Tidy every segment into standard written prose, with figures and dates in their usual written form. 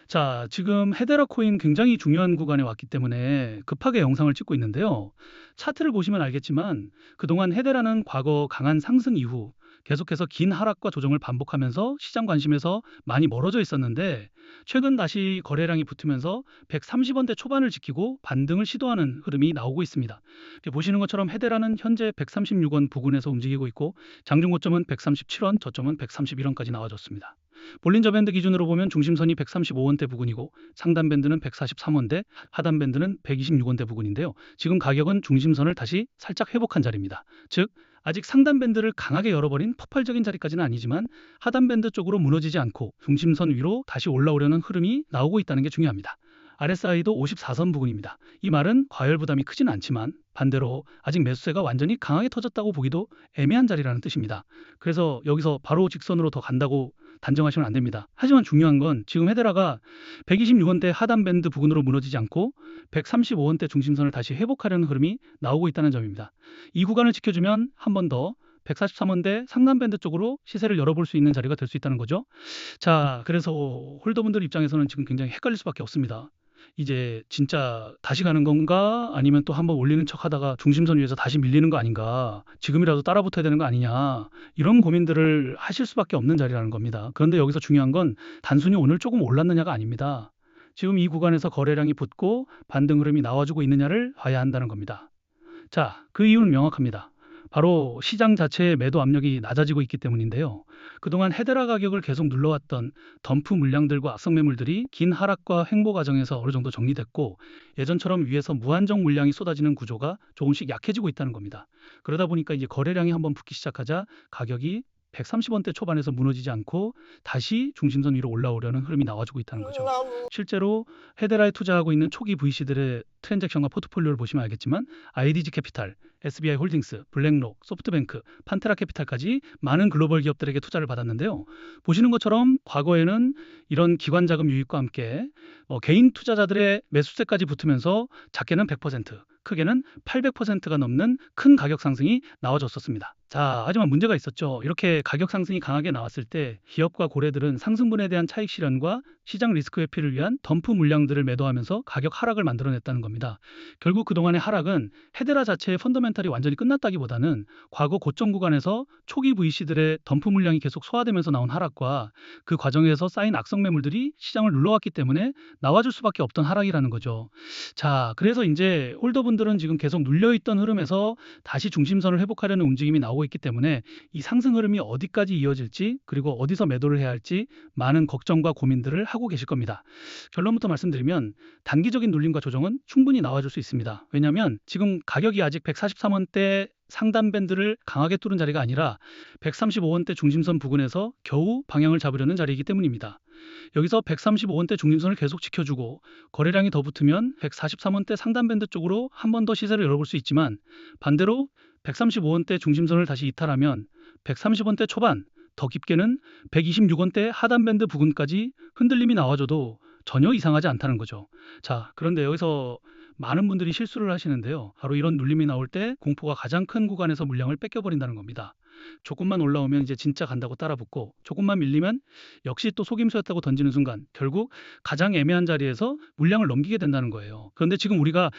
자, 지금 헤데라 코인 굉장히 중요한 구간에 왔기 때문에 급하게 영상을 찍고 있는데요. 차트를 보시면 알겠지만 그동안 헤데라는 과거 강한 상승 이후 계속해서 긴 하락과 조정을 반복하면서 시장 관심에서 많이 멀어져 있었는데 최근 다시 거래량이 붙으면서 130원대 초반을 지키고 반등을 시도하는 흐름이 나오고 있습니다. 이렇게 보시는 것처럼 헤데라는 현재 136원 부근에서 움직이고 있고 장중 고점은 137원, 저점은 131원까지 나와줬습니다. 볼린저 밴드 기준으로 보면 중심선이 135원대 부근이고 상단 밴드는 143원대, 하단 밴드는 126원대 부근인데요. 지금 가격은 중심선을 다시 살짝 회복한 자리입니다. 즉 아직 상단 밴드를 강하게 열어버린 폭발적인 자리까지는 아니지만 하단 밴드 쪽으로 무너지지 않고 중심선 위로 다시 올라오려는 흐름이 나오고 있다는 게 중요합니다. RSI도 54선 부근입니다. 이 말은 과열 부담이 크진 않지만 반대로 아직 매수세가 완전히 강하게 터졌다고 보기도 애매한 자리라는 뜻입니다. 그래서 여기서 바로 직선으로 더 간다고 단정하시면 안 됩니다. 하지만 중요한 건 지금 헤데라가 126원대 하단 밴드 부근으로 무너지지 않고 135원대 중심선을 다시 회복하려는 흐름이 나오고 있다는 점입니다. 이 구간을 지켜주면 한 번 더 143원대 상단 밴드 쪽으로 시세를 열어볼 수 있는 자리가 될 수 있다는 거죠. 자, 그래서 홀더분들 입장에서는 지금 굉장히 헷갈릴 수밖에 없습니다. 이제 진짜 다시 가는 건가? 아니면 또 한번 올리는 척 하다가 중심선 위에서 다시 밀리는 거 아닌가? 지금이라도 따라붙어야 되는 거 아니냐? 이런 고민들을 하실 수밖에 없는 자리라는 겁니다. 그런데 여기서 중요한 건 단순히 오늘 조금 올랐느냐가 아닙니다. 지금 이 구간에서 거래량이 붙고 반등 흐름이 나와주고 있느냐를 봐야 한다는 겁니다. 자, 그 이유는 명확합니다. 바로 시장 자체의 매도 압력이 낮아지고 있기 때문인데요. 그동안 헤데라 가격을 계속 눌러왔던 덤프 물량들과 악성 매물들이 긴 하락과 횡보 과정에서 어느 정도 정리됐고 예전처럼 위에서 무한정 물량이 쏟아지는 구조가 조금씩 약해지고 있다는 겁니다. 그러다 보니까 이제 거래량이 한번 붙기 시작하자 가격이 130원대 초반에서 무너지지 않고 다시 중심선 위로 올라오려는 흐름이 나와주고 있다는 거죠. 실제로 헤데라에 투자하고 있는 초기 VC들의 트랜잭션과 포트폴리오를 보시면 알겠지만 IDG 캐피탈, SBI 홀딩스, 블랙록, 소프트뱅크, 판테라 캐피탈까지 많은 글로벌 기업들에게 투자를 받았는데요. 보시는 것처럼 과거에는 이런 기관 자금 유입과 함께 개인 투자자들의 매수세까지 붙으면서 작게는 100%, 크게는 800%가 넘는 큰 가격 상승이 나와줬었습니다. 자, 하지만 문제가 있었죠. 이렇게 가격 상승이 강하게 나왔을 때 기업과 고래들은 상승분에 대한 차익 실현과 시장 리스크 회피를 위한 덤프 물량들을 매도하면서 가격 하락을 만들어냈다는 겁니다. 결국 그동안의 하락은 헤데라 자체의 펀더멘탈이 완전히 끝났다기보다는 과거 고점 구간에서 초기 VC들의 덤프 물량이 계속 소화되면서 나온 하락과 그 과정에서 쌓인 악성 매물들이 시장을 눌러왔기 때문에 나와줄 수밖에 없던 하락이라는 거죠. 자, 그래서 이제 홀더분들은 지금 계속 눌려있던 흐름에서 다시 중심선을 회복하려는 움직임이 나오고 있기 때문에 이 상승 흐름이 어디까지 이어질지 그리고 어디서 매도를 해야 할지 많은 걱정과 고민들을 하고 계실 겁니다. 결론부터 말씀드리면 단기적인 눌림과 조정은 충분히 나와줄 수 있습니다. 왜냐하면 지금 가격이 아직 143원대 상단 밴드를 강하게 뚫은 자리가 아니라 135원대 중심선 부근에서 겨우 방향을 잡으려는 자리이기 때문입니다. 여기서 135원대 중심선을 계속 지켜주고 거래량이 더 붙으면 143원대 상단 밴드 쪽으로 한 번 더 시세를 열어볼 수 있지만 반대로 135원대 중심선을 다시 이탈하면 130원대 초반, 더 깊게는 126원대 하단 밴드 부근까지 흔들림이 나와줘도 전혀 이상하지 않다는 거죠. 자, 그런데 여기서 많은 분들이 실수를 하시는데요. 바로 이런 눌림이 나올 때 공포가 가장 큰 구간에서 물량을 뺏겨버린다는 겁니다. 조금만 올라오면 이제 진짜 간다고 따라붙고 조금만 밀리면 역시 또 속임수였다고 던지는 순간 결국 가장 애매한 자리에서 물량을 넘기게 된다는 거예요. 그런데 지금 우리가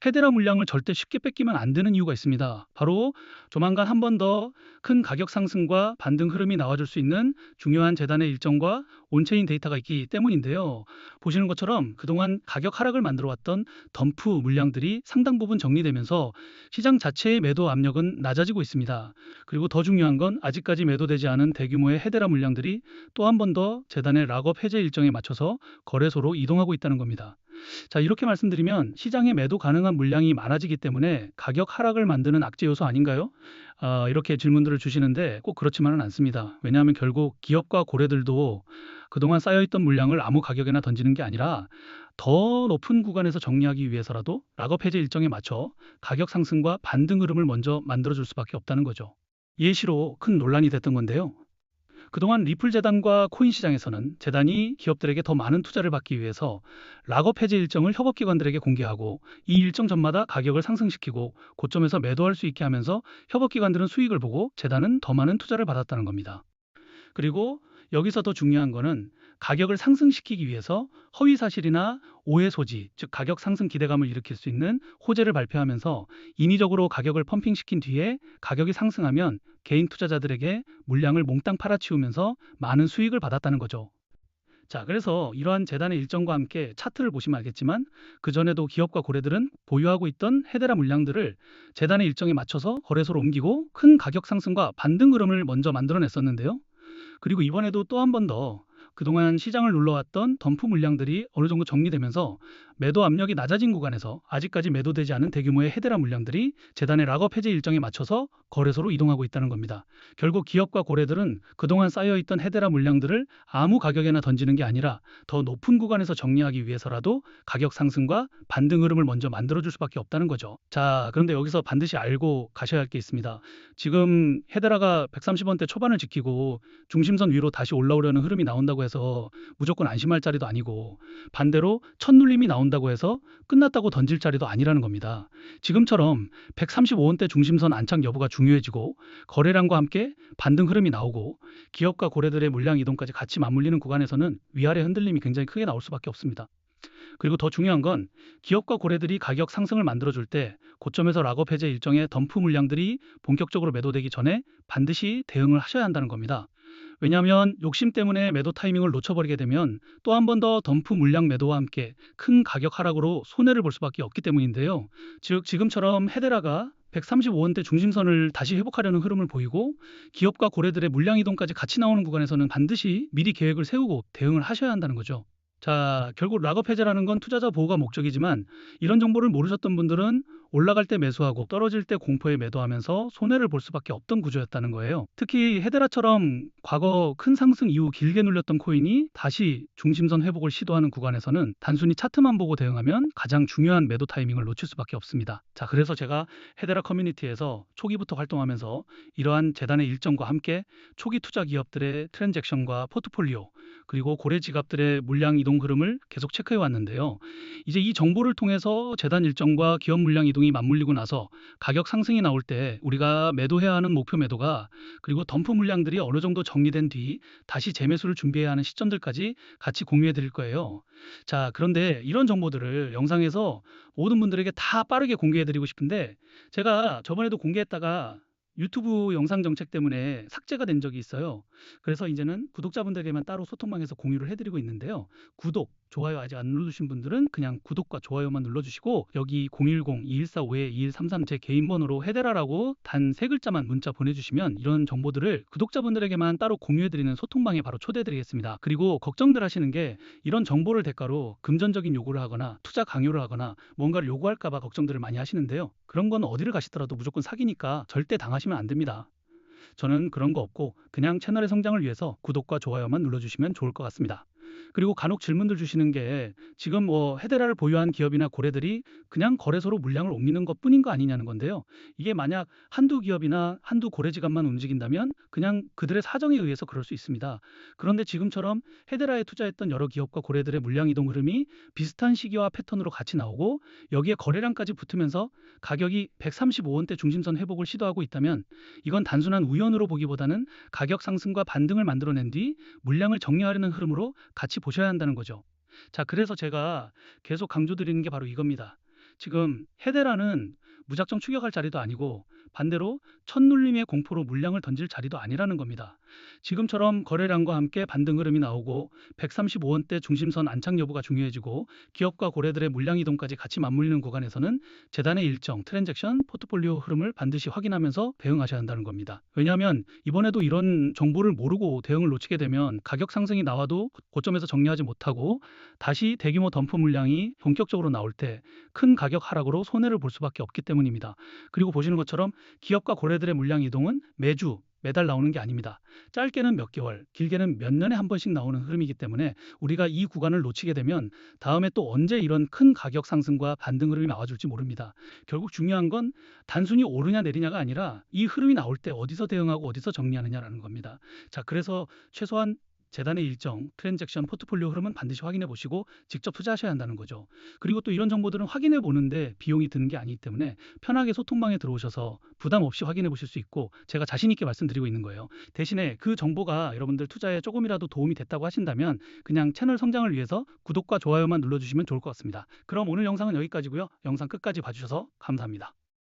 헤데라 물량을 절대 쉽게 뺏기면 안 되는 이유가 있습니다. 바로 조만간 한 번 더 큰 가격 상승과 반등 흐름이 나와줄 수 있는 중요한 재단의 일정과 온체인 데이터가 있기 때문인데요. 보시는 것처럼 그동안 가격 하락을 만들어왔던 덤프 물량들이 상당 부분 정리되면서 시장 자체의 매도 압력은 낮아지고 있습니다. 그리고 더 중요한 건 아직까지 매도되지 않은 대규모의 헤데라 물량들이 또 한 번 더 재단의 락업 해제 일정에 맞춰서 거래소로 이동하고 있다는 겁니다. 자, 이렇게 말씀드리면 시장에 매도 가능한 물량이 많아지기 때문에 가격 하락을 만드는 악재 요소 아닌가요? 이렇게 질문들을 주시는데 꼭 그렇지만은 않습니다. 왜냐하면 결국 기업과 고래들도 그동안 쌓여있던 물량을 아무 가격에나 던지는 게 아니라 더 높은 구간에서 정리하기 위해서라도 락업 해제 일정에 맞춰 가격 상승과 반등 흐름을 먼저 만들어줄 수밖에 없다는 거죠. 예시로 큰 논란이 됐던 건데요. 그동안 리플 재단과 코인 시장에서는 재단이 기업들에게 더 많은 투자를 받기 위해서 락업 해제 일정을 협업기관들에게 공개하고 이 일정 전마다 가격을 상승시키고 고점에서 매도할 수 있게 하면서 협업기관들은 수익을 보고 재단은 더 많은 투자를 받았다는 겁니다. 그리고 여기서 더 중요한 거는 가격을 상승시키기 위해서 허위 사실이나 오해 소지, 즉 가격 상승 기대감을 일으킬 수 있는 호재를 발표하면서 인위적으로 가격을 펌핑시킨 뒤에 가격이 상승하면 개인 투자자들에게 물량을 몽땅 팔아치우면서 많은 수익을 받았다는 거죠. 자, 그래서 이러한 재단의 일정과 함께 차트를 보시면 알겠지만 그전에도 기업과 고래들은 보유하고 있던 헤데라 물량들을 재단의 일정에 맞춰서 거래소로 옮기고 큰 가격 상승과 반등 흐름을 먼저 만들어냈었는데요. 그리고 이번에도 또 한 번 더 그동안 시장을 눌러왔던 덤프 물량들이 어느 정도 정리되면서 매도 압력이 낮아진 구간에서 아직까지 매도되지 않은 대규모의 헤데라 물량들이 재단의 락업 해제 일정에 맞춰서 거래소로 이동하고 있다는 겁니다. 결국 기업과 고래들은 그동안 쌓여있던 헤데라 물량들을 아무 가격에나 던지는 게 아니라 더 높은 구간에서 정리하기 위해서라도 가격 상승과 반등 흐름을 먼저 만들어줄 수밖에 없다는 거죠. 자, 그런데 여기서 반드시 알고 가셔야 할 게 있습니다. 지금 헤데라가 130원대 초반을 지키고 중심선 위로 다시 올라오려는 흐름이 나온다고 해서 무조건 안심할 자리도 아니고 반대로 첫 눌림이 나온다고 해서 끝났다고 던질 자리도 아니라는 겁니다. 지금처럼 135원대 중심선 안착 여부가 중요해지고 거래량과 함께 반등 흐름이 나오고 기업과 고래들의 물량 이동까지 같이 맞물리는 구간에서는 위아래 흔들림이 굉장히 크게 나올 수밖에 없습니다. 그리고 더 중요한 건 기업과 고래들이 가격 상승을 만들어줄 때 고점에서 락업 해제 일정의 덤프 물량들이 본격적으로 매도되기 전에 반드시 대응을 하셔야 한다는 겁니다. 왜냐하면 욕심 때문에 매도 타이밍을 놓쳐버리게 되면 또 한 번 더 덤프 물량 매도와 함께 큰 가격 하락으로 손해를 볼 수밖에 없기 때문인데요. 즉 지금처럼 헤데라가 135원대 중심선을 다시 회복하려는 흐름을 보이고 기업과 고래들의 물량 이동까지 같이 나오는 구간에서는 반드시 미리 계획을 세우고 대응을 하셔야 한다는 거죠. 자, 결국 락업 해제라는 건 투자자 보호가 목적이지만 이런 정보를 모르셨던 분들은 올라갈 때 매수하고 떨어질 때 공포에 매도하면서 손해를 볼 수밖에 없던 구조였다는 거예요. 특히 헤데라처럼 과거 큰 상승 이후 길게 눌렸던 코인이 다시 중심선 회복을 시도하는 구간에서는 단순히 차트만 보고 대응하면 가장 중요한 매도 타이밍을 놓칠 수밖에 없습니다. 자, 그래서 제가 헤데라 커뮤니티에서 초기부터 활동하면서 이러한 재단의 일정과 함께 초기 투자 기업들의 트랜잭션과 포트폴리오 그리고 고래 지갑들의 물량 이동 흐름을 계속 체크해 왔는데요. 이제 이 정보를 통해서 재단 일정과 기업 물량 이동이 맞물리고 나서 가격 상승이 나올 때 우리가 매도해야 하는 목표 매도가 그리고 덤프 물량들이 어느 정도 정리된 뒤 다시 재매수를 준비해야 하는 시점들까지 같이 공유해 드릴 거예요. 자, 그런데 이런 정보들을 영상에서 모든 분들에게 다 빠르게 공개해 드리고 싶은데 제가 저번에도 공개했다가 유튜브 영상 정책 때문에 삭제가 된 적이 있어요. 그래서 이제는 구독자분들에게만 따로 소통방에서 공유를 해드리고 있는데요. 구독, 좋아요 아직 안 누르신 분들은 그냥 구독과 좋아요만 눌러주시고 여기 010-2145-2133 제 개인 번호로 해대라라고 단 세 글자만 문자 보내주시면 이런 정보들을 구독자분들에게만 따로 공유해드리는 소통방에 바로 초대해드리겠습니다. 그리고 걱정들 하시는 게 이런 정보를 대가로 금전적인 요구를 하거나 투자 강요를 하거나 뭔가를 요구할까봐 걱정들을 많이 하시는데요. 그런 건 어디를 가시더라도 무조건 사기니까 절대 당하시면 안 됩니다. 저는 그런 거 없고 그냥 채널의 성장을 위해서 구독과 좋아요만 눌러주시면 좋을 것 같습니다. 그리고 간혹 질문들 주시는 게 지금 뭐 헤데라를 보유한 기업이나 고래들이 그냥 거래소로 물량을 옮기는 것뿐인 거 아니냐는 건데요. 이게 만약 한두 기업이나 한두 고래 지갑만 움직인다면 그냥 그들의 사정에 의해서 그럴 수 있습니다. 그런데 지금처럼 헤데라에 투자했던 여러 기업과 고래들의 물량 이동 흐름이 비슷한 시기와 패턴으로 같이 나오고 여기에 거래량까지 붙으면서 가격이 135원대 중심선 회복을 시도하고 있다면 이건 단순한 우연으로 보기보다는 가격 상승과 반등을 만들어낸 뒤 물량을 정리하려는 흐름으로 같이 보셔야 한다는 거죠. 자, 그래서 제가 계속 강조드리는 게 바로 이겁니다. 지금 헤데라는 무작정 추격할 자리도 아니고 반대로 첫눌림의 공포로 물량을 던질 자리도 아니라는 겁니다. 지금처럼 거래량과 함께 반등 흐름이 나오고 135원대 중심선 안착 여부가 중요해지고 기업과 고래들의 물량 이동까지 같이 맞물리는 구간에서는 재단의 일정, 트랜잭션, 포트폴리오 흐름을 반드시 확인하면서 대응하셔야 한다는 겁니다. 왜냐하면 이번에도 이런 정보를 모르고 대응을 놓치게 되면 가격 상승이 나와도 고점에서 정리하지 못하고 다시 대규모 덤프 물량이 본격적으로 나올 때 큰 가격 하락으로 손해를 볼 수밖에 없기 때문입니다. 그리고 보시는 것처럼 기업과 고래들의 물량 이동은 매주 매달 나오는 게 아닙니다. 짧게는 몇 개월, 길게는 몇 년에 한 번씩 나오는 흐름이기 때문에 우리가 이 구간을 놓치게 되면 다음에 또 언제 이런 큰 가격 상승과 반등 흐름이 나와줄지 모릅니다. 결국 중요한 건 단순히 오르냐 내리냐가 아니라 이 흐름이 나올 때 어디서 대응하고 어디서 정리하느냐라는 겁니다. 자, 그래서 최소한 재단의 일정, 트랜잭션, 포트폴리오 흐름은 반드시 확인해 보시고 직접 투자하셔야 한다는 거죠. 그리고 또 이런 정보들은 확인해 보는데 비용이 드는 게 아니기 때문에 편하게 소통방에 들어오셔서 부담 없이 확인해 보실 수 있고 제가 자신 있게 말씀드리고 있는 거예요. 대신에 그 정보가 여러분들 투자에 조금이라도 도움이 됐다고 하신다면 그냥 채널 성장을 위해서 구독과 좋아요만 눌러주시면 좋을 것 같습니다. 그럼 오늘 영상은 여기까지고요. 영상 끝까지 봐주셔서 감사합니다.